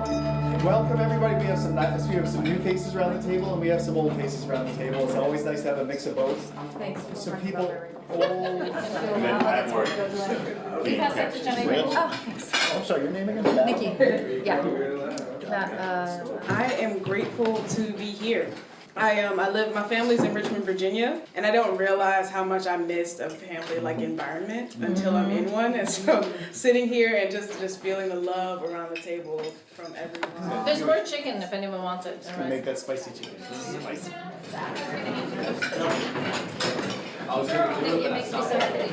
Welcome everybody. We have some new faces around the table, and we have some old faces around the table. It's always nice to have a mix of both. Thanks. Some people old. We pass that to Jenny. Oh, thanks. I'm sorry, your name again? Nikki. Yeah. I am grateful to be here. My family's in Richmond, Virginia, and I don't realize how much I missed a family-like environment until I'm in one. And so sitting here and just feeling the love around the table from everyone. There's more chicken if anyone wants it. Make that spicy chicken. This is spicy. It makes me so happy.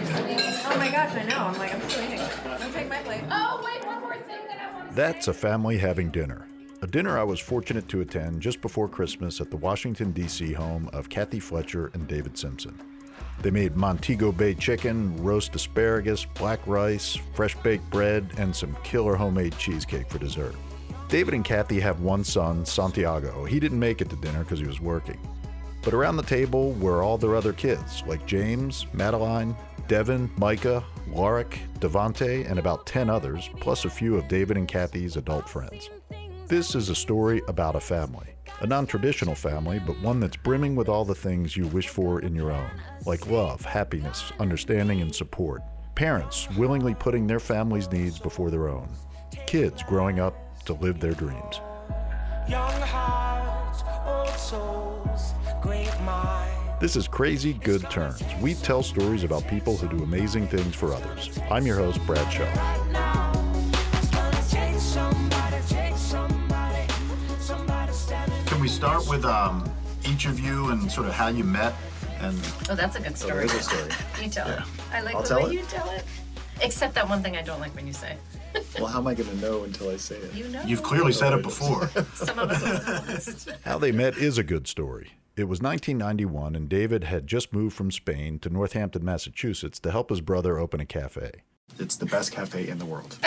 Oh my gosh, I know. I'm still eating. Don't take my plate. Oh, wait, one more thing that I want to say. That's a family having dinner. A dinner I was fortunate to attend just before Christmas at the Washington, D.C. home of Kathy Fletcher and David Simpson. They made Montego Bay chicken, roast asparagus, black rice, fresh baked bread, and some killer homemade cheesecake for dessert. David and Kathy have one son, Santiago. He didn't make it to dinner because he was working. But around the table were all their other kids, like James, Madeline, Devin, Micah, Lorik, Devante, and about 10 others, plus a few of David and Kathy's adult friends. This is a story about a family, a non-traditional family, but one that's brimming with all the things you wish for in your own, like love, happiness, understanding, and support. Parents willingly putting their family's needs before their own. Kids growing up to live their dreams. Young hearts, old souls, great minds. This is Crazy Good Turns. We tell stories about people who do amazing things for others. I'm your host, Brad Shaw. Can we start with each of you and sort of how you met? And Oh, that's a good story. there's a story. You tell Yeah. it. I like I'll the tell way it? you tell it. Except that one thing I don't like when you say. Well, how am I going to know until I say it? You know. You've clearly said it before. Some of us will. How they met is a good story. It was 1991, and David had just moved from Spain to Northampton, Massachusetts to help his brother open a cafe. It's the best cafe in the world.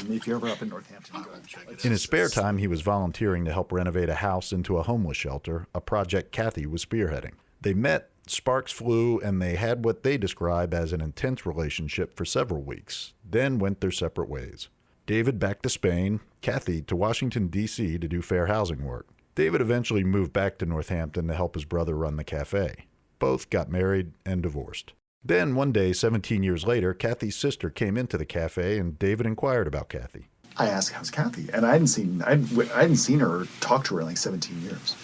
If you're ever up in Northampton, go and check it out. In his spare time, he was volunteering to help renovate a house into a homeless shelter, a project Kathy was spearheading. They met, sparks flew, and they had what they describe as an intense relationship for several weeks, then went their separate ways. David back to Spain, Kathy to Washington, D.C. to do fair housing work. David eventually moved back to Northampton to help his brother run the cafe. Both got married and divorced. Then one day, 17 years later, Kathy's sister came into the cafe and David inquired about Kathy. I asked, "How's Kathy?" And I hadn't seen her or talked to her in like 17 years.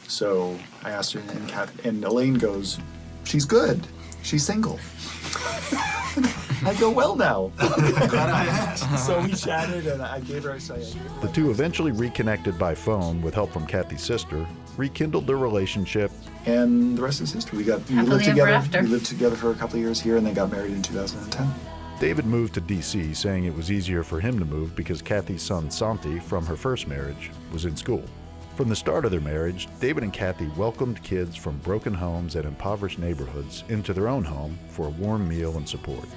So I asked her, and Elaine goes, "She's good. She's single." I go, "Well, now." Glad I asked. So we chatted, and I gave her. The two eventually reconnected by phone with help from Kathy's sister, rekindled their relationship, And the rest is history. We lived Happily ever together. after. We lived together for a couple of years here, and then got married in 2010. David moved to D.C., saying it was easier for him to move because Kathy's son, Santi, from her first marriage, was in school. From the start of their marriage, David and Kathy welcomed kids from broken homes and impoverished neighborhoods into their own home for a warm meal and support.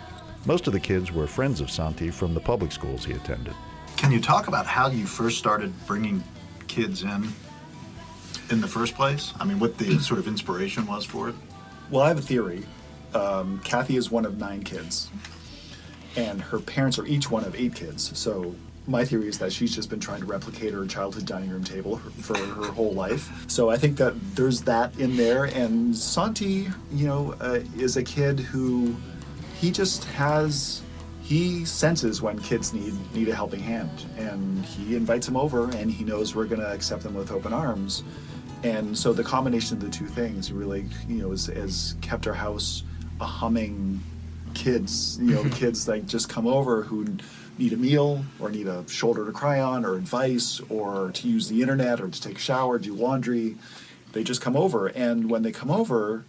Most of the kids were friends of Santi from the public schools he attended. Can you talk about how you first started bringing kids in the first place? I mean, what the sort of inspiration was for it? Well, I have a theory. Kathy is one of 9 kids, and her parents are each one of 8 kids. So my theory is that she's just been trying to replicate her childhood dining room table for her whole life. So I think that there's that in there. And Santi, is a kid who he senses when kids need a helping hand, and he invites them over, and he knows we're going to accept them with open arms. And so the combination of the two things really, has kept our house a humming. Kids, kids like just come over who need a meal or need a shoulder to cry on or advice or to use the internet or to take a shower, do laundry. They just come over, and when they come over,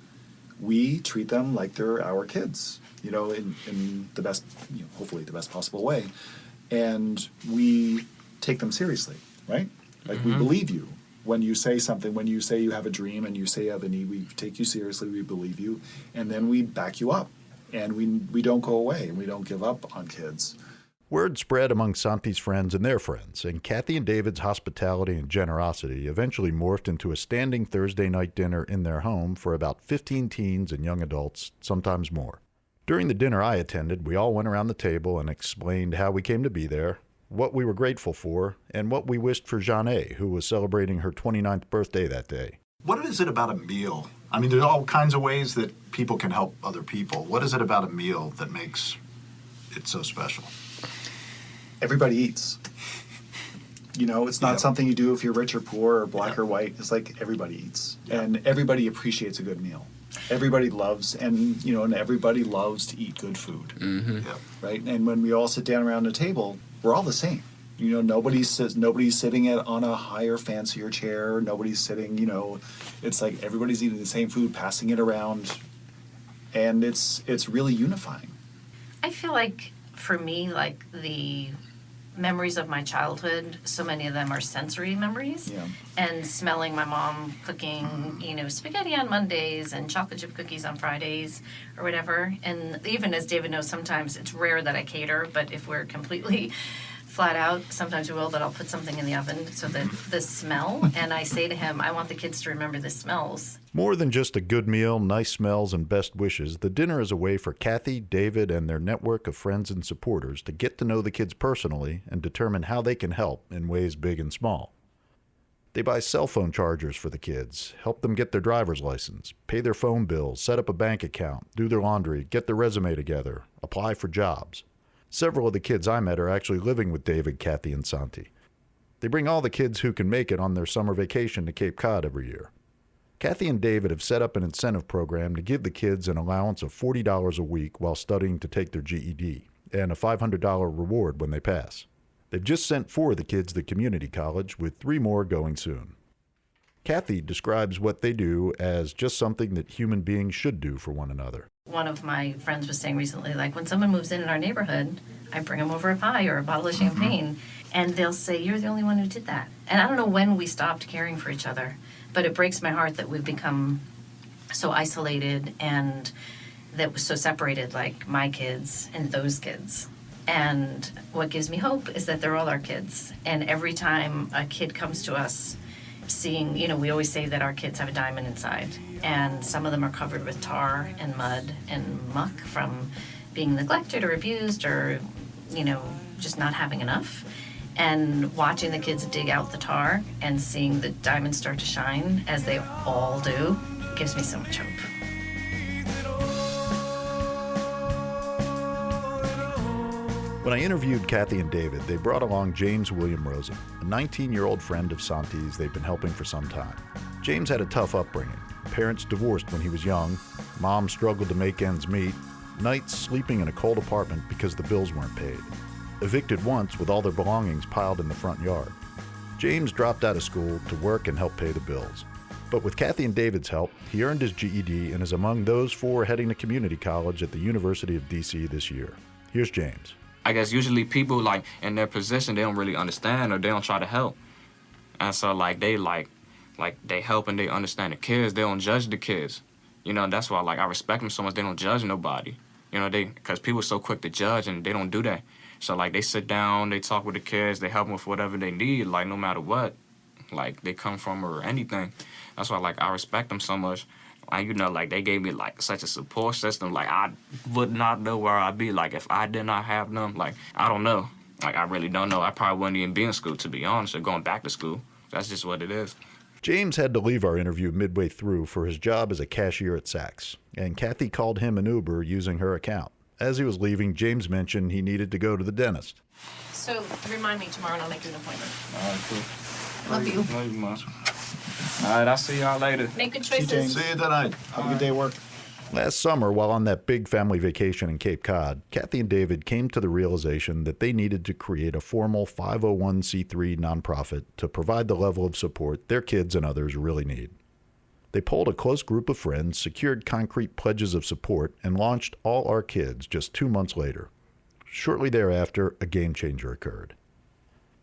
we treat them like they're our kids, in the best, hopefully the best possible way. And we take them seriously, right? Like, we believe you. When you say something, when you say you have a dream and you say you have a need, we take you seriously, we believe you, and then we back you up. And we don't go away, and we don't give up on kids. Word spread among Santi's friends and their friends, and Kathy and David's hospitality and generosity eventually morphed into a standing Thursday night dinner in their home for about 15 teens and young adults, sometimes more. During the dinner I attended, we all went around the table and explained how we came to be there, what we were grateful for, and what we wished for Jeanne, who was celebrating her 29th birthday that day. What is it about a meal? I mean, there's all kinds of ways that people can help other people. What is it about a meal that makes it so special? Everybody eats. You know, it's not something you do if you're rich or poor or black or white. It's like everybody eats. And everybody appreciates a good meal. Everybody loves, and everybody loves to eat good food. Right? And when we all sit down around a table, we're all the same. Nobody's sitting on a higher, fancier chair. Nobody's sitting, it's like everybody's eating the same food, passing it around, and it's really unifying. I feel like, for me, like the memories of my childhood, so many of them are sensory memories. Yeah. And smelling my mom cooking, spaghetti on Mondays and chocolate chip cookies on Fridays or whatever. And even as David knows, sometimes it's rare that I cater, but if we're completely flat out, sometimes we will, that I'll put something in the oven so that the smell, and I say to him, I want the kids to remember the smells. More than just a good meal, nice smells, and best wishes, the dinner is a way for Kathy, David, and their network of friends and supporters to get to know the kids personally and determine how they can help in ways big and small. They buy cell phone chargers for the kids, help them get their driver's license, pay their phone bills, set up a bank account, do their laundry, get their resume together, apply for jobs. Several of the kids I met are actually living with David, Kathy, and Santi. They bring all the kids who can make it on their summer vacation to Cape Cod every year. Kathy and David have set up an incentive program to give the kids an allowance of $40 a week while studying to take their GED, and a $500 reward when they pass. They've just sent 4 of the kids to community college, with 3 more going soon. Kathy describes what they do as just something that human beings should do for one another. One of my friends was saying recently, like, when someone moves in our neighborhood, I bring them over a pie or a bottle of champagne, and they'll say, you're the only one who did that. And I don't know when we stopped caring for each other, but it breaks my heart that we've become so isolated and that we're so separated, like my kids and those kids. And what gives me hope is that they're all our kids. And every time a kid comes to us, seeing, we always say that our kids have a diamond inside, and some of them are covered with tar and mud and muck from being neglected or abused or, just not having enough. And watching the kids dig out the tar and seeing the diamonds start to shine, as they all do, gives me so much hope. When I interviewed Kathy and David, they brought along James William Rosen, a 19-year-old friend of Santi's they've been helping for some time. James had a tough upbringing. Parents divorced when he was young. Mom struggled to make ends meet. Nights sleeping in a cold apartment because the bills weren't paid. Evicted once with all their belongings piled in the front yard. James dropped out of school to work and help pay the bills. But with Kathy and David's help, he earned his GED and is among those 4 heading to community college at the University of D.C. this year. Here's James. I guess usually people like in their position, they don't really understand or they don't try to help. And so they help and they understand the kids. They don't judge the kids. That's why I respect them so much. They don't judge nobody. Because people are so quick to judge and they don't do that. So they sit down, they talk with the kids, they help them with whatever they need, no matter what, they come from or anything. That's why I respect them so much. They gave me such a support system. I would not know where I'd be if I did not have them. I don't know. I really don't know. I probably wouldn't even be in school, to be honest, or going back to school. That's just what it is. James had to leave our interview midway through for his job as a cashier at Saks, and Kathy called him an Uber using her account. As he was leaving, James mentioned he needed to go to the dentist. So remind me tomorrow and I'll make you an appointment. All right, cool. Love you. Love you much. All right, I'll see y'all later. Make good See you, choices. James. See you tonight. Have a good day at work. Last summer, while on that big family vacation in Cape Cod, Kathy and David came to the realization that they needed to create a formal 501c3 nonprofit to provide the level of support their kids and others really need. They polled a close group of friends, secured concrete pledges of support, and launched All Our Kids just 2 months later. Shortly thereafter, a game changer occurred.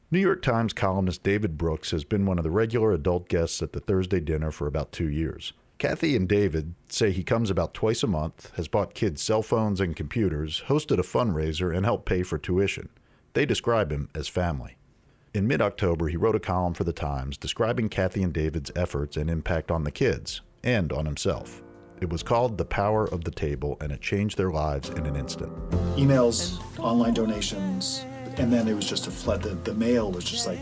New York Times columnist David Brooks has been one of the regular adult guests at the Thursday dinner for about 2 years. Kathy and David say he comes about twice a month, has bought kids cell phones and computers, hosted a fundraiser, and helped pay for tuition. They describe him as family. In mid-October, he wrote a column for the Times describing Kathy and David's efforts and impact on the kids and on himself. It was called The Power of the Table, and it changed their lives in an instant. Emails, online donations, And then it was just a flood. The mail was just like,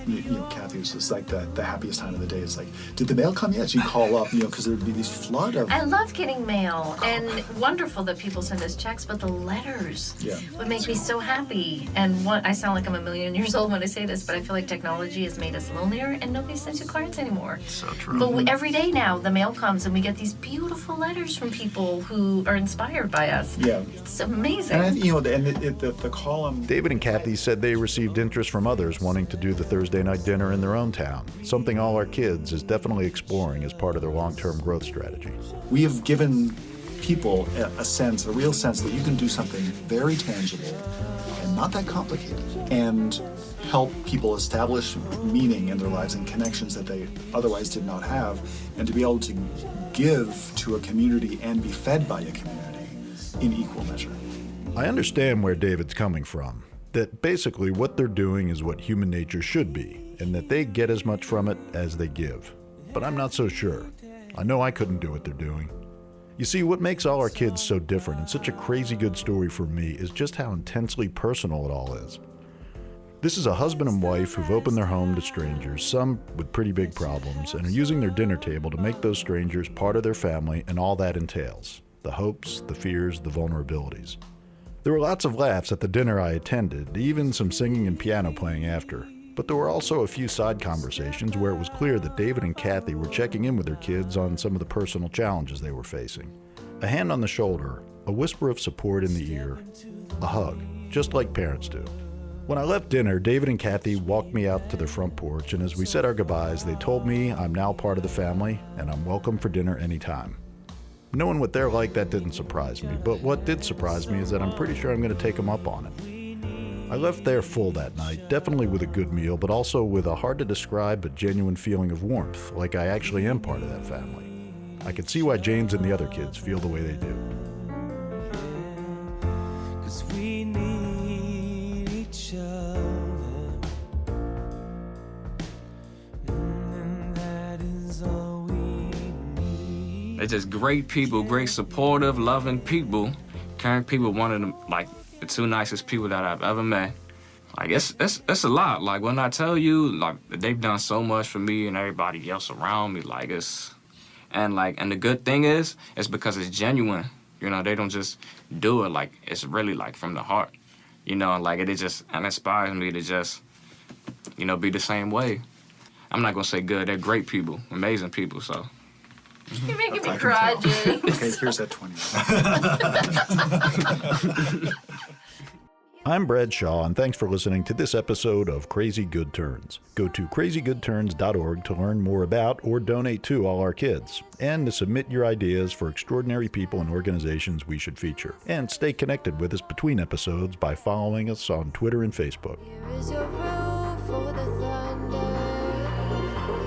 Kathy was just like the happiest time of the day. It's like, did the mail come yet? So you call up, because there'd be these flood of. I love getting mail, and wonderful that people send us checks, but the letters would make me so happy. And I sound like I'm a million years old when I say this, but I feel like technology has made us lonelier, and nobody sends you cards anymore. So true. But every day now, the mail comes, and we get these beautiful letters from people who are inspired by us. Yeah. It's amazing. And the column. David and Kathy said they received interest from others wanting to do the Thursday night dinner in their own town, something All Our Kids is definitely exploring as part of their long-term growth strategy. We have given people a real sense that you can do something very tangible and not that complicated and help people establish meaning in their lives and connections that they otherwise did not have, and to be able to give to a community and be fed by a community in equal measure. I understand where David's coming from, that basically what they're doing is what human nature should be, and that they get as much from it as they give. But I'm not so sure. I know I couldn't do what they're doing. You see, what makes All Our Kids so different and such a crazy good story for me is just how intensely personal it all is. This is a husband and wife who've opened their home to strangers, some with pretty big problems, and are using their dinner table to make those strangers part of their family and all that entails. The hopes, the fears, the vulnerabilities. There were lots of laughs at the dinner I attended, even some singing and piano playing after. But there were also a few side conversations where it was clear that David and Kathy were checking in with their kids on some of the personal challenges they were facing. A hand on the shoulder, a whisper of support in the ear, a hug, just like parents do. When I left dinner, David and Kathy walked me out to their front porch, and as we said our goodbyes, they told me I'm now part of the family and I'm welcome for dinner anytime. Knowing what they're like, that didn't surprise me, but what did surprise me is that I'm pretty sure I'm going to take them up on it. I left there full that night, definitely with a good meal, but also with a hard-to-describe but genuine feeling of warmth, like I actually am part of that family. I can see why James and the other kids feel the way they do. 'Cause we need each other. And that is all we need. They're just great people, great supportive, loving people. Caring people, one of the two nicest people that I've ever met. Like, it's a lot. Like, when I tell you, like, they've done so much for me and everybody else around me, like, and the good thing is, it's because it's genuine. They don't just do it, like, it's really, like, from the heart. Like, it inspires me to just, be the same way. I'm not gonna say good, they're great people, amazing people, so. You're making me cry, James. Okay, here's that 20. I'm Brad Shaw, and thanks for listening to this episode of Crazy Good Turns. Go to crazygoodturns.org to learn more about or donate to All Our Kids, and to submit your ideas for extraordinary people and organizations we should feature. And stay connected with us between episodes by following us on Twitter and Facebook. Here is your roof for the thunder.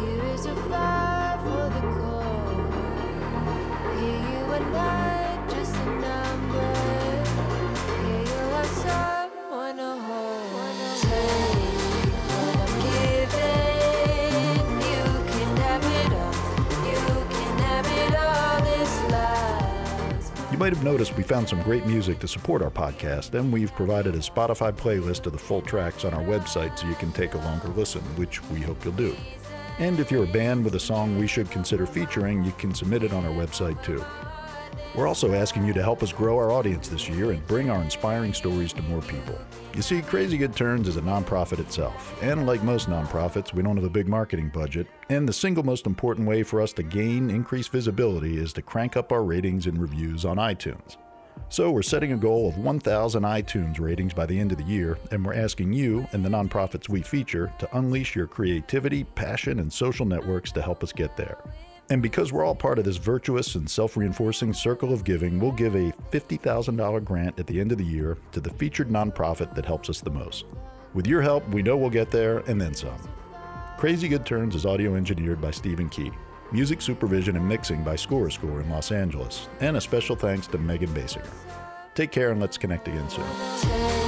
Here is your fire for the cold. Here you are not just a number. Here you are someone to hold. Take what I'm giving. You can have it all. You can have it all. This life. You might have noticed we found some great music to support our podcast, and we've provided a Spotify playlist of the full tracks on our website so you can take a longer listen, which we hope you'll do. And if you're a band with a song we should consider featuring, you can submit it on our website too. We're also asking you to help us grow our audience this year and bring our inspiring stories to more people. You see, Crazy Good Turns is a nonprofit itself, and like most nonprofits, we don't have a big marketing budget, and the single most important way for us to gain increased visibility is to crank up our ratings and reviews on iTunes. So we're setting a goal of 1,000 iTunes ratings by the end of the year, and we're asking you and the nonprofits we feature to unleash your creativity, passion, and social networks to help us get there. And because we're all part of this virtuous and self-reinforcing circle of giving, we'll give a $50,000 grant at the end of the year to the featured nonprofit that helps us the most. With your help, we know we'll get there and then some. Crazy Good Turns is audio engineered by Stephen Key. Music supervision and mixing by Score in Los Angeles. And a special thanks to Megan Basinger. Take care and let's connect again soon.